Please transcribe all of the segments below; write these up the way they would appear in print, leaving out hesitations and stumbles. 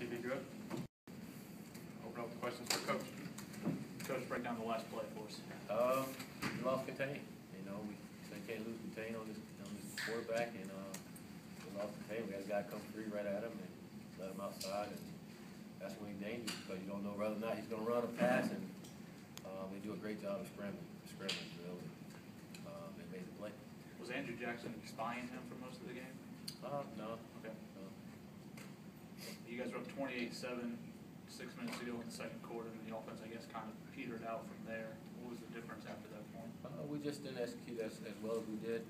Keep it good. Open up the questions for Coach. Coach, break down the last play for us. We lost contain. You know, we can't lose contain on this quarterback, and we lost contain. We had a guy come free right at him and let him outside, and that's when he's dangerous because you don't know whether or not he's going to run or pass, and they do a great job of scrambling drill, and they made the play. Was Andrew Jackson spying him for most of the game? No. Okay. No. You guys were up 28-7 6 minutes ago in the second quarter, and the offense, I guess, kind of petered out from there. What was the difference after that point? We just didn't execute as well as we did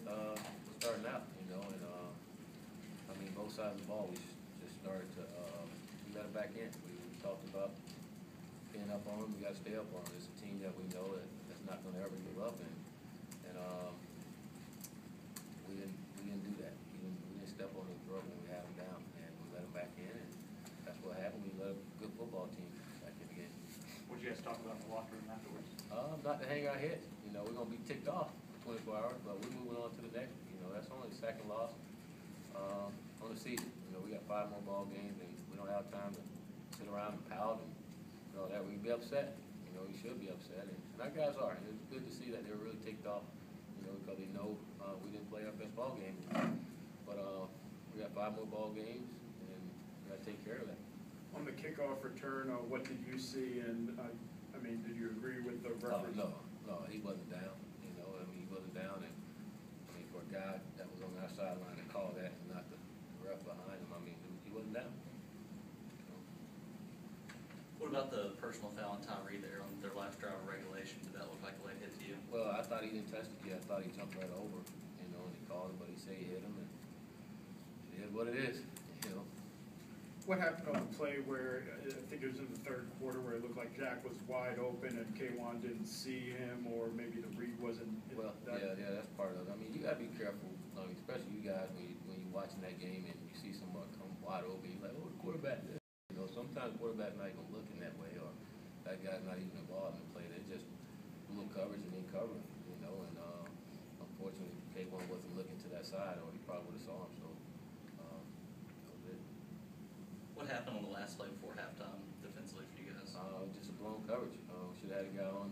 starting out, you know, and I mean, both sides of the ball, we just started to, we got it back in. We talked about being up on them, we got to stay up on them. It's a team that we know that's not going to ever give up, and we didn't do that. We didn't step on the throat when we had them down, and we let them back in, and that's what happened. We let a good football team back in the game. What did you guys talk about in the locker room afterwards? Not to hang our heads. You know, we're going to be ticked off for 24 hours, but we're moving on to the next. You know, that's only the second loss on the season. You know, we got 5 more ball games, and we don't have time to sit around and pout and all that. We can be upset. You know, we should be upset, and our guys are. And it's good to see that they're really ticked off, you know, because they know we didn't play our best ball game. But we got 5 more ball games, and we got to take care of that. On the kickoff return, what did you see? And I mean, did you agree with the referee? No, he wasn't down. You know, I mean, he wasn't down, and I mean, for a guy that was on our sideline to call that and not the ref behind him, I mean, he wasn't down. So. What about the personal foul on Tyree there on their last drive of regulation? Did that look like a late hit to you? Well, I thought he didn't touch it yet. I thought he jumped right over, you know, and he called him, but he said he hit him, and it is what it is, you know. What happened on the play where, I think it was in the third quarter, where it looked like Jack was wide open and K1 didn't see him, or maybe the read wasn't? Well, yeah, that's part of it. I mean, you got to be careful, I mean, especially you guys when you're watching that game and you see someone come wide open, you're like, oh, the quarterback did. You know, sometimes the quarterback not even looking that way, or that guy's not even involved in the play. They just do little coverage and then cover, you know, and unfortunately, K1 wasn't looking to that side, or he probably would have saw him, so that was it. What happened on the last play before halftime defensively for you guys? Just a blown coverage. Should have had a guy on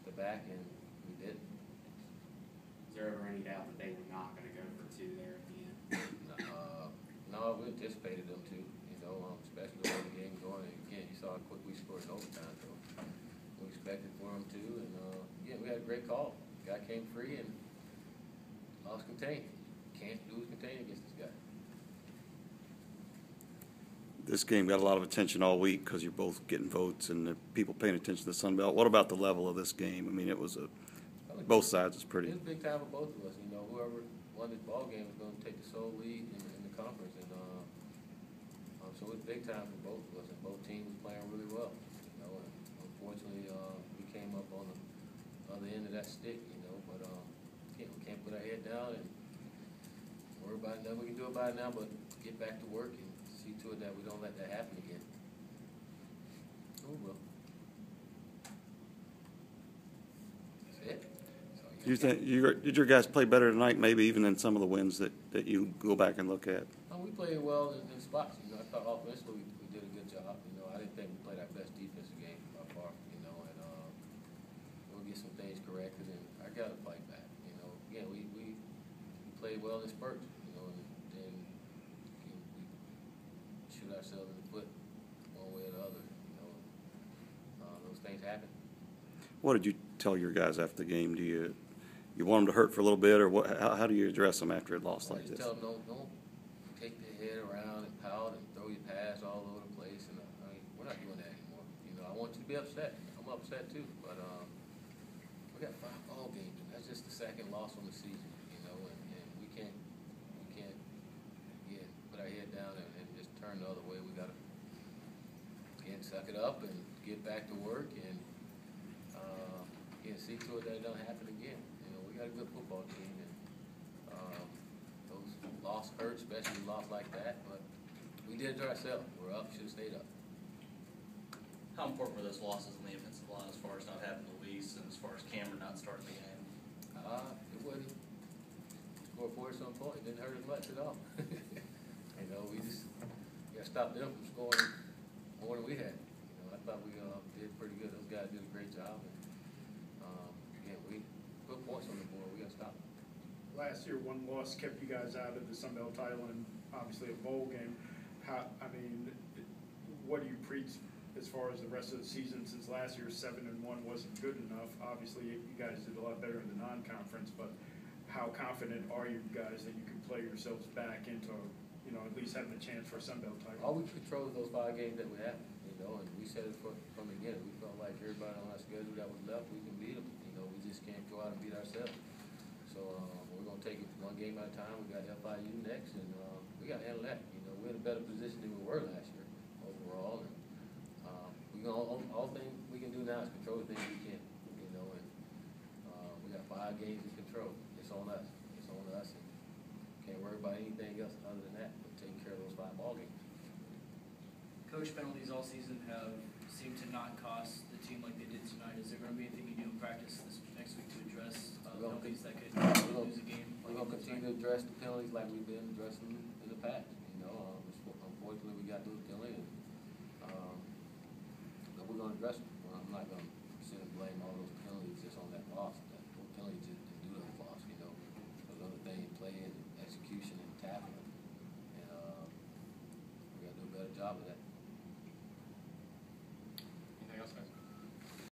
the back, and we didn't. Is there ever any doubt that they were not going to go for 2 there at the end? No, we anticipated them to, you know, especially the way the game going. And again, you saw how quick we scored in overtime, so we expected for them to. And again, we had a great call. The guy came free and lost contain. Can't lose contain against this guy. This game got a lot of attention all week because you're both getting votes and the people paying attention to the Sun Belt. What about the level of this game? I mean, it was both sides was pretty. It was a big time for both of us. You know, whoever won this ball game was going to take the sole lead in the conference, and so it was big time for both of us. And both teams were playing really well. You know, and unfortunately, we came up on the other end of that stick. You know, but we can't put our head down and worry about it. We can do about it now, but get back to work and see to it that we don't let that happen again. Oh, well. That's it. Do you think did your guys play better tonight, maybe even than some of the wins that you go back and look at? We played well in spots. You know, I thought offensively we did a good job. You know, I didn't think we played our best defensive game by far. You know, and we'll get some things corrected, and I got to fight back. You know, again, we played well in spurts. You know, and then we shoot ourselves in the foot one way or the other. You know, those things happen. What did you tell your guys after the game? Do you want them to hurt for a little bit, or what? How do you address them after it lost like this? Tell them don't take their head around and pout and throw your pass all over the place. And I mean, we're not doing that anymore. You know, I want you to be upset. I'm upset too. But we got 5 ball games, and that's just the second loss on the season. You know, and we can't put our head down and just turn the other way. We got to again suck it up and get back to work and see to it that it don't happen again. You know, we got a good football team, and those losses hurt, especially a loss like that. But we did it to ourselves. We're up, should have stayed up. How important were those losses on the offensive line as far as not having Luis and as far as Cameron not starting the game? It wouldn't score 40-some points. It didn't hurt as much at all. You know, we just We gotta stop them from scoring more than we had. You know, I thought we did pretty good. Those guys did a great job. And, again, we put points on the board. We gotta stop them. Last year, one loss kept you guys out of the Sun Belt title and obviously a bowl game. What do you preach as far as the rest of the season, since last year 7-1 wasn't good enough? Obviously, you guys did a lot better in the non-conference, but how confident are you guys that you can play yourselves back into, at least having a chance for a Sun Belt title? All we control is those 5 games that we have, and we said it from the beginning. We felt like everybody on our schedule that was left, we can beat them. We just can't go out and beat ourselves. So we're going to take it one game at a time. We got FIU next, and we got to handle that. We're in a better position than we were last year overall. And all thing we can do now is control the things we can, and we got 5 games to control. It's on us. It's on us. And can't worry about anything else other than that, but taking care of those 5 ball games. Coach, penalties all season have seemed to not cost the team like they did tonight. Is there going to be anything you do in practice this next week to address penalties that could lose a game? We're going to continue to address the penalties like we've been addressing them in the past. Unfortunately, we got those penalties, but we're going to address them.